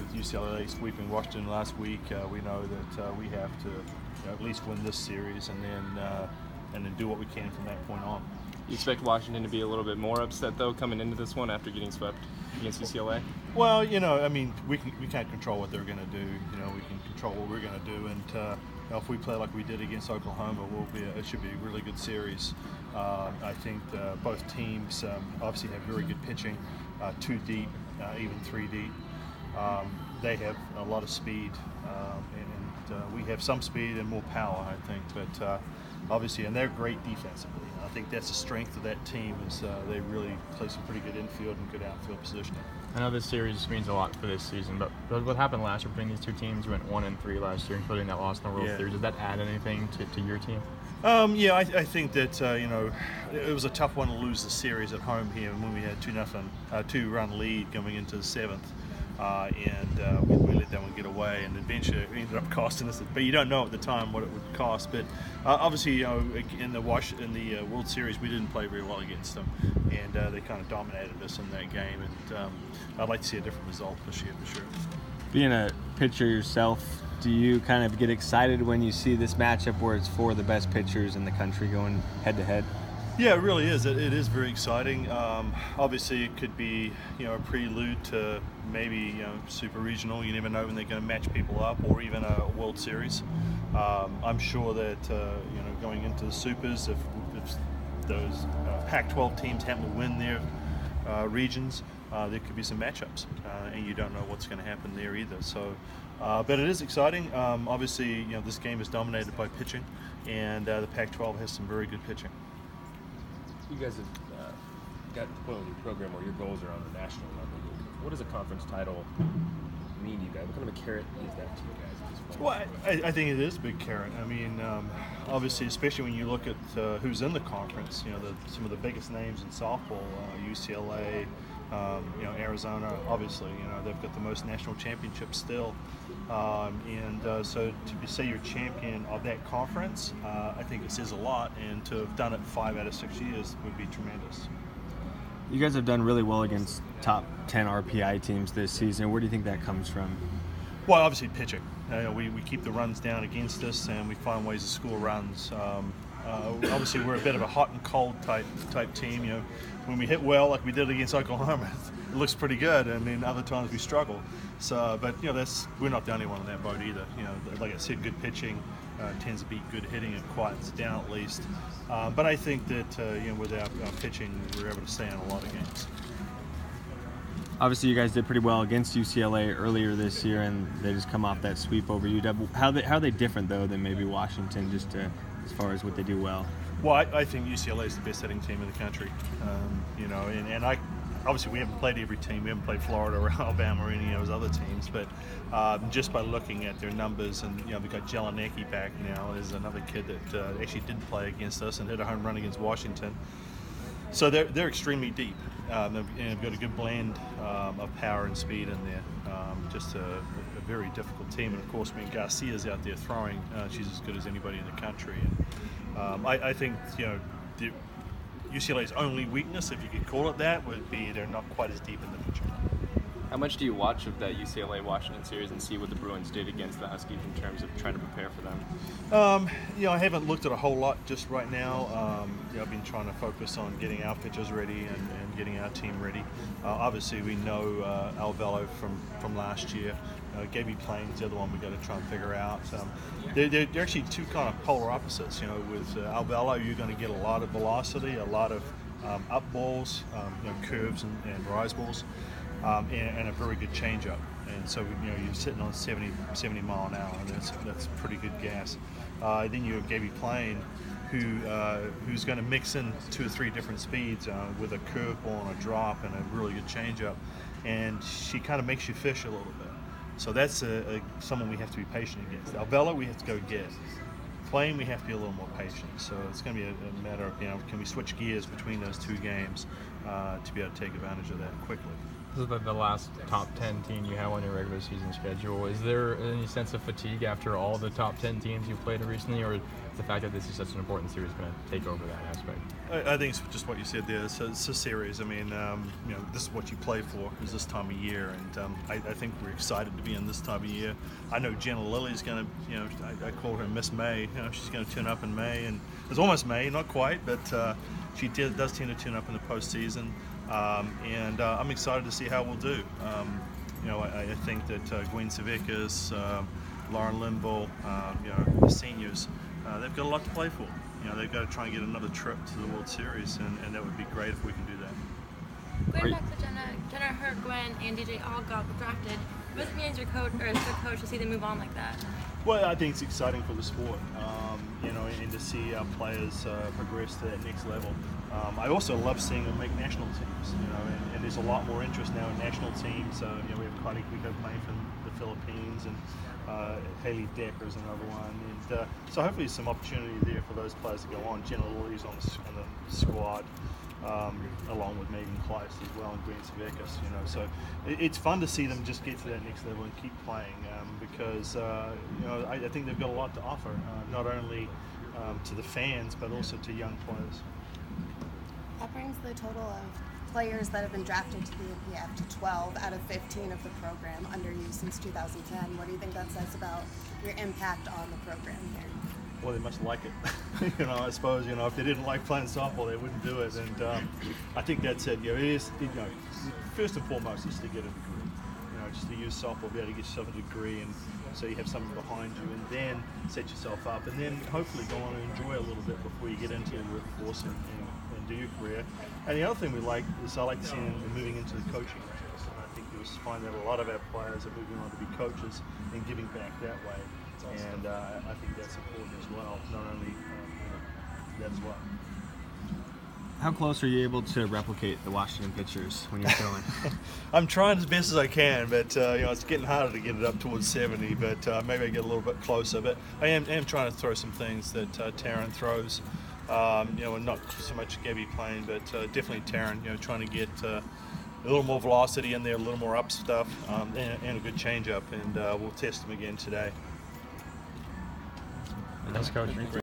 with UCLA sweeping Washington last week, we know that we have to at least win this series and then do what we can from that point on. You expect Washington to be a little bit more upset though coming into this one after getting swept against UCLA? Well, I mean, we can't control what they're going to do. We can control what we're going to do, and if we play like we did against Oklahoma, it should be a really good series. I think both teams obviously have very good pitching, 2 deep, even 3 deep. They have a lot of speed, and we have some speed and more power, I think. But obviously, and they're great defensively. I think that's the strength of that team is they really play some pretty good infield and good outfield positioning. I know this series means a lot for this season, but what happened last year between these two teams? You went 1-3 last year, including that loss in the World Series. Did that add anything to your team? Yeah, I think that it was a tough one to lose the series at home here when we had 2-run lead going into the 7th, and we let that one get away, and eventually it ended up costing us. But you don't know at the time what it would cost. But obviously, in the World Series, we didn't play very well against them, and they kind of dominated us in that game. And I'd like to see a different result this year for sure. Being a pitcher yourself, do you kind of get excited when you see this matchup where it's 4 of the best pitchers in the country going head-to-head? Yeah, it really is. It is very exciting. Obviously, it could be a prelude to maybe super regional. You never know when they're going to match people up, or even a World Series. I'm sure that going into the supers, if those Pac-12 teams happen to win their regions, there could be some matchups, and you don't know what's going to happen there either. So, but it is exciting. Obviously, this game is dominated by pitching, and the Pac-12 has some very good pitching. You guys have got to the point in your program where your goals are on the national level. What does a conference title mean to you guys? What kind of a carrot is that to you guys at this point? Well, I think it is a big carrot. I mean, obviously, especially when you look at who's in the conference, some of the biggest names in softball, UCLA, Arizona, obviously, they've got the most national championships still. So to say you're champion of that conference, I think it says a lot, and to have done it 5 out of 6 years would be tremendous. You guys have done really well against top 10 RPI teams this season. Where do you think that comes from? Well, obviously pitching. We keep the runs down against us, and we find ways to score runs. Obviously, we're a bit of a hot and cold type team. When we hit well, like we did against Oklahoma, it looks pretty good, and then other times we struggle. So, but we're not the only one in that boat either. Like I said, good pitching tends to beat good hitting and quiets it down at least. But I think that with our pitching, we're able to stay in a lot of games. Obviously, you guys did pretty well against UCLA earlier this year, and they just come off that sweep over UW. How are they different though than maybe Washington, just as far as what they do well? Well, I think UCLA is the best hitting team in the country. And obviously we haven't played every team. We haven't played Florida or Alabama or any of those other teams. But just by looking at their numbers, and we've got Jelinek back now. There's another kid that actually did play against us and hit a home run against Washington. So they're extremely deep. They've got a good blend of power and speed in there. Just a very difficult team. And of course, when Garcia's out there throwing, she's as good as anybody in the country. And I think UCLA's only weakness, if you could call it that, would be they're not quite as deep in the pitching. How much do you watch of that UCLA-Washington series and see what the Bruins did against the Huskies in terms of trying to prepare for them? I haven't looked at a whole lot just right now. I've been trying to focus on getting our pitchers ready and getting our team ready. Obviously, we know Alvello from last year. Gaby Plain's the other one we've got to try and figure out. They're actually two kind of polar opposites. With Alvello, you're going to get a lot of velocity, a lot of up balls, curves and rise balls. And a very good changeup, and so you're sitting on 70 mile an hour, and that's pretty good gas. Then you have Gaby Plain, who's going to mix in 2 or 3 different speeds with a curveball and a drop and a really good changeup, and she kind of makes you fish a little bit. So that's someone we have to be patient against. Alvello we have to go get. Plain we have to be a little more patient. So it's going to be a matter of can we switch gears between those 2 games to be able to take advantage of that quickly. This is the last top 10 team you have on your regular season schedule. Is there any sense of fatigue after all the top 10 teams you've played recently, or is the fact that this is such an important series going to take over that aspect? I think it's just what you said there. It's a series. I mean, this is what you play for, is this time of year, and I think we're excited to be in this time of year. I know Jenna Lilly's going to, I call her Miss May. She's going to turn up in May, and it's almost May, not quite, but she does tend to turn up in the postseason. And I'm excited to see how we'll do. I think that Gwen Savickas, Lauren Linville, the seniors, they've got a lot to play for. They've got to try and get another trip to the World Series, and that would be great if we can do that. Going back to Jenna, her, Gwen, and DJ all got drafted. What does it mean as your coach, or as the coach, to see them move on like that? Well, I think it's exciting for the sport, and to see our players progress to that next level. I also love seeing them make national teams, and there's a lot more interest now in national teams. We have Kari Kwiko playing for the Philippines, and Haley Decker is another one. And so hopefully some opportunity there for those players to go on. Jenna Lilly's on the squad, along with Megan Kleiss as well, and Gwen Savickas. So it's fun to see them just get to that next level and keep playing, because I think they've got a lot to offer, not only to the fans but also to young players. That brings the total of players that have been drafted to the APF to 12 out of 15 of the program under you since 2010. What do you think that says about your impact on the program here? Well, they must like it. I suppose, if they didn't like playing softball, they wouldn't do it. And I think that's it. It is, first and foremost, is to get a degree. Just to use softball, be able to get yourself a degree, and so you have something behind you, and then set yourself up, and then hopefully go on and enjoy a little bit before you get into the workforce and do your career. And the other thing we like is I like to see them moving into the coaching ranks, and I think you'll find that a lot of our players are moving on to be coaches and giving back that way. And I think that's important as well. Not only that as well. How close are you able to replicate the Washington pitchers when you're throwing? I'm trying as best as I can, but it's getting harder to get it up towards 70. But maybe I get a little bit closer. But I am trying to throw some things that Taryn throws. And not so much Gabby playing, but definitely Taryn. Trying to get a little more velocity in there, a little more up stuff, and a good changeup. And we'll test them again today. Thanks, Coach.